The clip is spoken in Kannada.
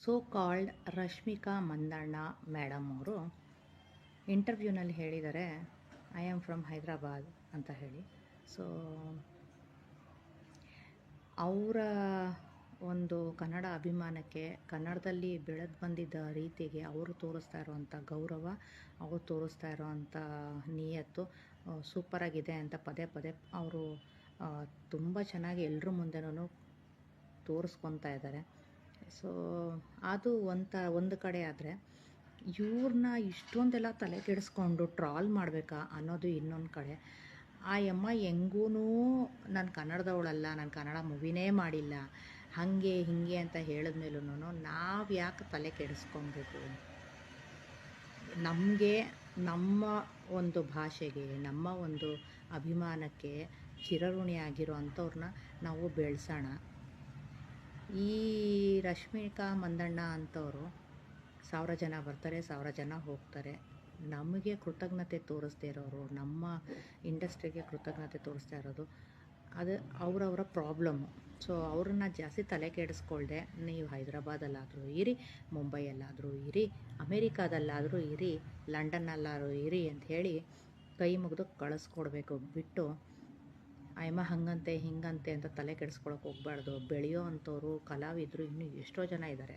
So called Rashmika Mandanna madam ಅವರು ಇಂಟರ್ವ್ಯೂನಲ್ಲಿ ಹೇಳಿದ್ದಾರೆ, ಐ ಆಮ್ ಫ್ರಮ್ ಹೈದ್ರಾಬಾದ್ ಅಂತ ಹೇಳಿ. ಸೊ ಅವರ ಒಂದು ಕನ್ನಡ ಅಭಿಮಾನಕ್ಕೆ, ಕನ್ನಡದಲ್ಲಿ ಬೆಳೆದು ಬಂದಿದ್ದ ರೀತಿಗೆ ಅವರು ತೋರಿಸ್ತಾ ಇರೋವಂಥ ಗೌರವ, ಅವರು ತೋರಿಸ್ತಾ ಇರೋವಂಥ ನಿಯತ್ತು ಸೂಪರಾಗಿದೆ ಅಂತ ಪದೇ ಪದೇ ಅವರು ತುಂಬ ಚೆನ್ನಾಗಿ ಎಲ್ಲರ ಮುಂದೆನೂ ತೋರಿಸ್ಕೊತಾ ಇದ್ದಾರೆ. ಸೊ ಅದು ಒಂದು ಕಡೆ ಆದರೆ, ಇವ್ರನ್ನ ಇಷ್ಟೊಂದೆಲ್ಲ ತಲೆ ಕೆಡಿಸ್ಕೊಂಡು ಟ್ರಾಲ್ ಮಾಡಬೇಕಾ ಅನ್ನೋದು ಇನ್ನೊಂದು ಕಡೆ. ಆ ಅಮ್ಮ ಹೆಂಗೂ ನಾನು ಕನ್ನಡದವಳಲ್ಲ, ನಾನು ಕನ್ನಡ ಮೂವಿನೇ ಮಾಡಿಲ್ಲ, ಹಾಗೆ ಹೀಗೆ ಅಂತ ಹೇಳಿದ್ಮೇಲೂ ನಾವು ಯಾಕೆ ತಲೆ ಕೆಡಿಸ್ಕೊಬೇಕು? ನಮಗೆ ನಮ್ಮ ಒಂದು ಭಾಷೆಗೆ, ನಮ್ಮ ಒಂದು ಅಭಿಮಾನಕ್ಕೆ ಚಿರಋಣಿ ಆಗಿರೋ ಅಂಥವ್ರನ್ನ ನಾವು ಬೆಳೆಸೋಣ. ಈ ರಶ್ಮಿಕಾ ಮಂದಣ್ಣ ಅಂಥವರು 1000 ಜನ ಬರ್ತಾರೆ, 1000 ಜನ ಹೋಗ್ತಾರೆ. ನಮಗೆ ಕೃತಜ್ಞತೆ ತೋರಿಸ್ದೇ ಇರೋರು, ನಮ್ಮ ಇಂಡಸ್ಟ್ರಿಗೆ ಕೃತಜ್ಞತೆ ತೋರಿಸ್ತಾ ಇರೋದು, ಅದು ಅವರವರ ಪ್ರಾಬ್ಲಮ್ಮು. ಸೊ ಅವ್ರನ್ನ ಜಾಸ್ತಿ ತಲೆ ಕೆಡಿಸ್ಕೊಳ್ದೆ, ನೀವು ಹೈದ್ರಾಬಾದಲ್ಲಾದರೂ ಇರಿ, ಮುಂಬೈಯಲ್ಲಾದರೂ ಇರಿ, ಅಮೇರಿಕಾದಲ್ಲಾದರೂ ಇರಿ, ಲಂಡನ್ನಲ್ಲಾದರೂ ಇರಿ ಅಂತ ಹೇಳಿ ಕೈ ಮುಗಿದು ಕಳಿಸ್ಕೊಡ್ಬೇಕು ಬಿಟ್ಟು, ಅಯ್ಯಮ್ಮ ಹಂಗಂತೆ ಹಿಂಗಂತೆ ಅಂತ ತಲೆ ಕೆಡಿಸ್ಕೊಳಕ್ಕೆ ಹೋಗ್ಬಾರ್ದು. ಬೆಳೆಯೋ ಅಂಥವ್ರು ಕಲಾವಿದರು ಇನ್ನೂ ಎಷ್ಟೋ ಜನ ಇದ್ದಾರೆ.